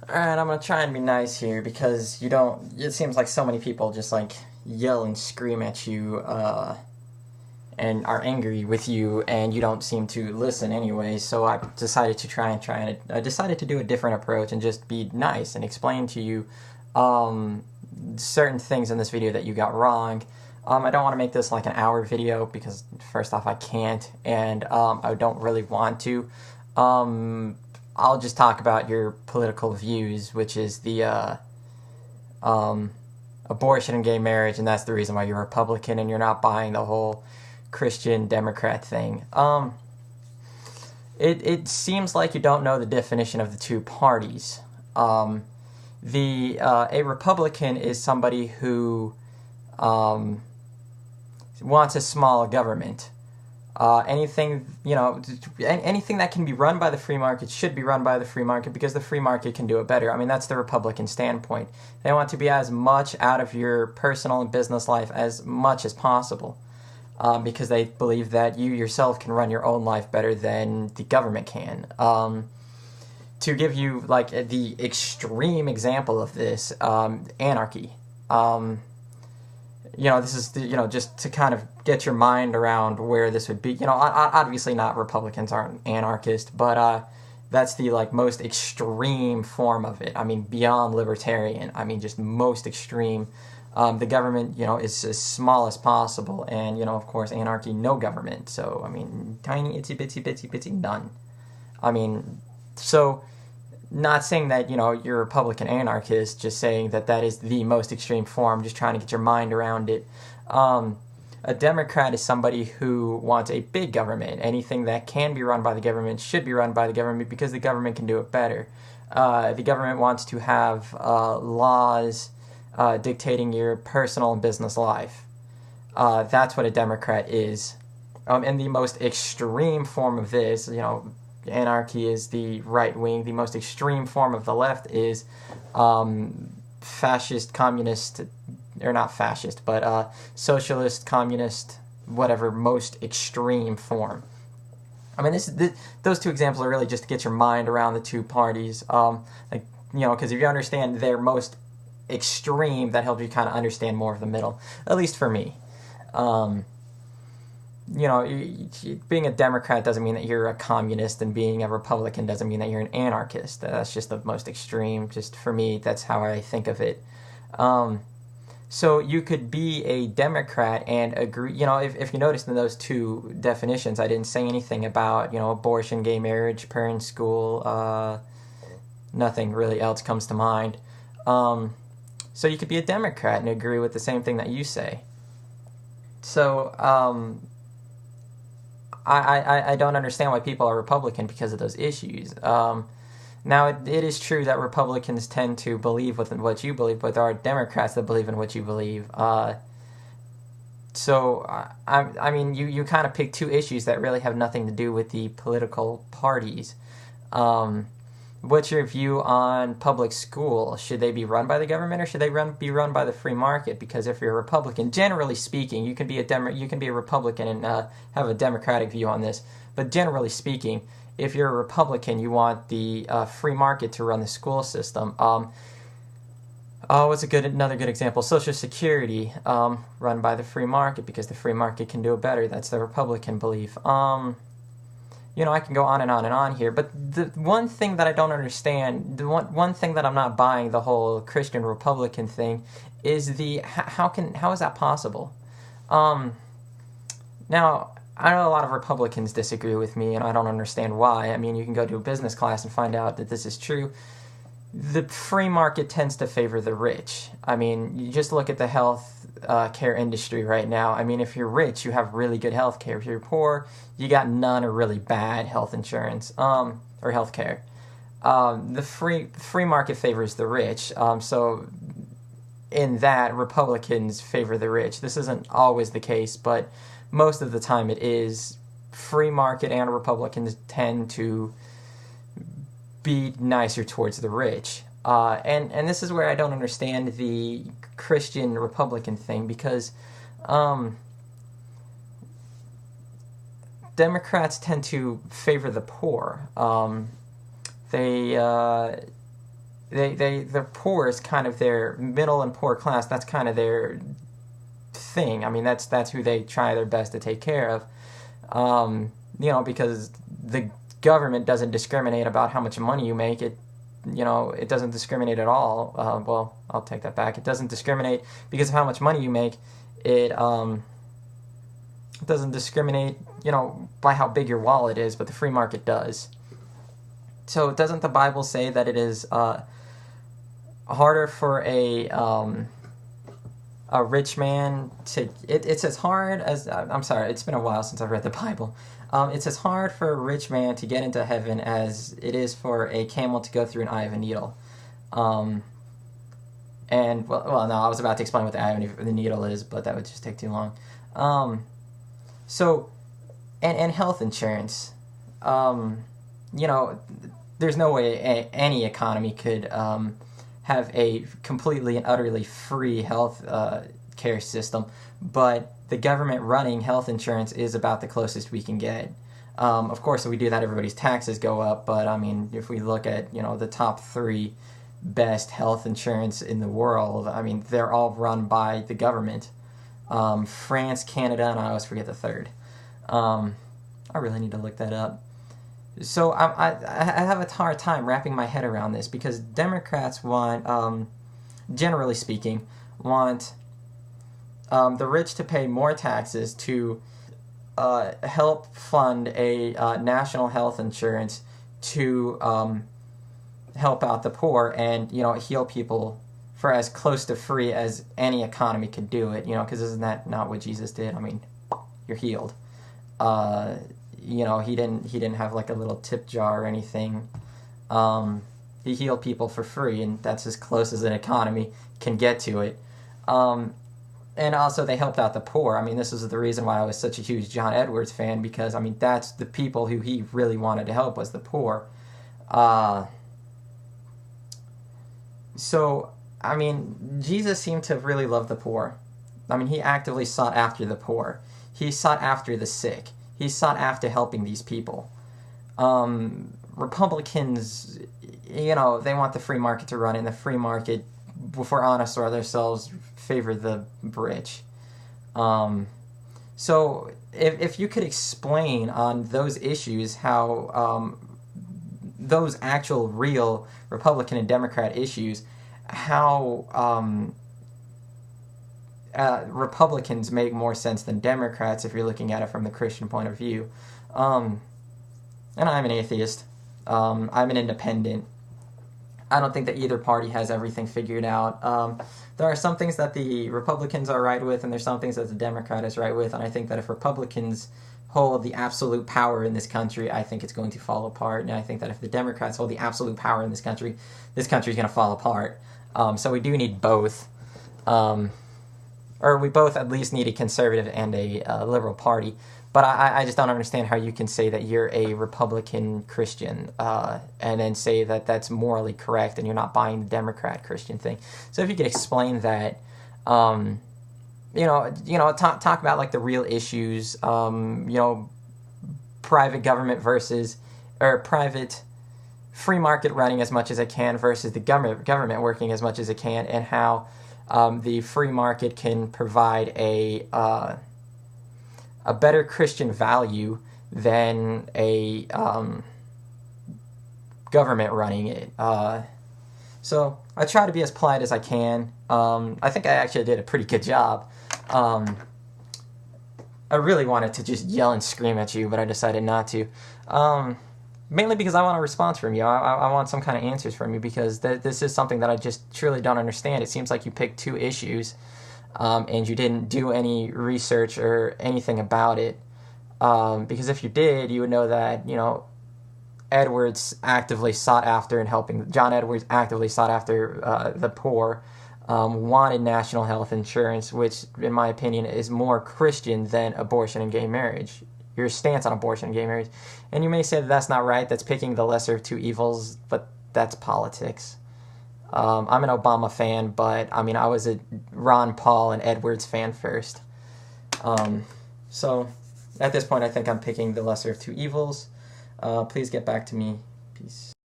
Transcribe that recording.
Alright, I'm gonna try and be nice here because it seems like so many people just like yell and scream at you, and are angry with you, and you don't seem to listen anyway. So I decided to I decided to do a different approach and just be nice and explain to you, certain things in this video that you got wrong. I don't want to make this like an hour video because first off I can't, and I don't really want to. I'll just talk about your political views, which is the abortion and gay marriage, and that's the reason why you're Republican and you're not buying the whole Christian Democrat thing. It seems like you don't know the definition of the two parties. A Republican is somebody who wants a small government. Anything that can be run by the free market should be run by the free market because the free market can do it better. I mean, that's the Republican standpoint. They want to be as much out of your personal and business life as much as possible, because they believe that you yourself can run your own life better than the government can. To give you like the extreme example of this, anarchy. This is just to kind of get your mind around where this would be. Obviously not Republicans aren't anarchists, but that's the like most extreme form of it. I mean, beyond libertarian. I mean, just most extreme. The government, is as small as possible, and of course, anarchy, no government. So I mean, tiny, itsy bitsy, bitsy bitsy, none. I mean, so. Not saying that, you're a Republican anarchist, just saying that that is the most extreme form, just trying to get your mind around it. A Democrat is somebody who wants a big government. Anything that can be run by the government should be run by the government because the government can do it better. The government wants to have laws dictating your personal and business life. That's what a Democrat is. And the most extreme form of this, anarchy is the right wing. The most extreme form of the left is fascist, communist, or not fascist, but socialist, communist, whatever, most extreme form. I mean, those two examples are really just to get your mind around the two parties. Because if you understand their most extreme, that helps you kind of understand more of the middle, at least for me. Being a Democrat doesn't mean that you're a communist, and being a Republican doesn't mean that you're an anarchist. That's just the most extreme. Just for me, that's how I think of it. So you could be a Democrat and agree, if you notice in those two definitions, I didn't say anything about, abortion, gay marriage, parent school, nothing really else comes to mind. So you could be a Democrat and agree with the same thing that you say. So, I don't understand why people are Republican because of those issues. Now, it is true that Republicans tend to believe with what you believe, but there are Democrats that believe in what you believe. So, I mean, you kind of pick two issues that really have nothing to do with the political parties. What's your view on public school? Should they be run by the government, or should they be run by the free market? Because if you're a Republican, generally speaking, you can be a Republican and have a Democratic view on this. But generally speaking, if you're a Republican, you want the free market to run the school system. What's another good example? Social Security, run by the free market because the free market can do it better. That's the Republican belief. I can go on and on and on here, but the one thing that I don't understand, the one thing that I'm not buying the whole Christian Republican thing is how is that possible? Now, I know a lot of Republicans disagree with me, and I don't understand why. I mean, you can go to a business class and find out that this is true. The free market tends to favor the rich. I mean, you just look at the health care industry right now. I mean, if you're rich, you have really good health care. If you're poor, you got none or really bad health insurance or health care. The free market favors the rich. So in that, Republicans favor the rich. This isn't always the case, but most of the time it is. Free market and Republicans tend to be nicer towards the rich. And this is where I don't understand the Christian Republican thing, because Democrats tend to favor the poor. They the poor is kind of their middle and poor class. That's kind of their thing. I mean, that's who they try their best to take care of. Because the government doesn't discriminate about how much money you make. It doesn't discriminate at all. Well, I'll take that back. It doesn't discriminate because of how much money you make. It doesn't discriminate, by how big your wallet is, but the free market does. So doesn't the Bible say that it is harder for a rich man to... It's as hard as... I'm sorry, it's been a while since I've read the Bible. It's as hard for a rich man to get into heaven as it is for a camel to go through an eye of a needle. No, I was about to explain what the eye of the needle is, but that would just take too long. And health insurance. There's no way any economy could have a completely and utterly free health care system, but the government running health insurance is about the closest we can get. Of course, if we do that, everybody's taxes go up, but I mean, if we look at, the top 3 best health insurance in the world, I mean, they're all run by the government. France, Canada, and I always forget the third. I really need to look that up. So I have a hard time wrapping my head around this because Democrats want, generally speaking, want the rich to pay more taxes to help fund a national health insurance to help out the poor and, heal people for as close to free as any economy could do it, because isn't that not what Jesus did? I mean, you're healed. He didn't have like a little tip jar or anything. He healed people for free, and that's as close as an economy can get to it. And also they helped out the poor. I mean, this is the reason why I was such a huge John Edwards fan, because, I mean, that's the people who he really wanted to help, was the poor. So, I mean, Jesus seemed to really love the poor. I mean, he actively sought after the poor. He sought after the sick. He sought after helping these people. Republicans, they want the free market to run, and the free market, if we're honest with ourselves, favor the rich. So if you could explain on those issues how those actual real Republican and Democrat issues, how Republicans make more sense than Democrats if you're looking at it from the Christian point of view. And I'm an atheist. I'm an independent. I don't think that either party has everything figured out. There are some things that the Republicans are right with, and there's some things that the Democrat is right with, and I think that if Republicans hold the absolute power in this country, I think it's going to fall apart, and I think that if the Democrats hold the absolute power in this country is going to fall apart. So we do need both. Or we both at least need a conservative and a liberal party. But I just don't understand how you can say that you're a Republican Christian and then say that that's morally correct and you're not buying the Democrat Christian thing. So if you could explain that, talk about like the real issues, private government versus, or private free market running as much as it can versus the government working as much as it can, and how the free market can provide a better Christian value than a government running it. So I try to be as polite as I can. I think I actually did a pretty good job. I really wanted to just yell and scream at you, but I decided not to. Mainly because I want a response from you. I want some kind of answers from you, because this is something that I just truly don't understand. It seems like you picked 2 issues, and you didn't do any research or anything about it. Because if you did, you would know that, Edwards actively sought after and helping. John Edwards actively sought after the poor, wanted national health insurance, which, in my opinion, is more Christian than abortion and gay marriage. Your stance on abortion and gay marriage. And you may say that that's not right, that's picking the lesser of 2 evils, but that's politics. I'm an Obama fan, but I mean, I was a Ron Paul and Edwards fan first. So at this point, I think I'm picking the lesser of 2 evils. Please get back to me. Peace.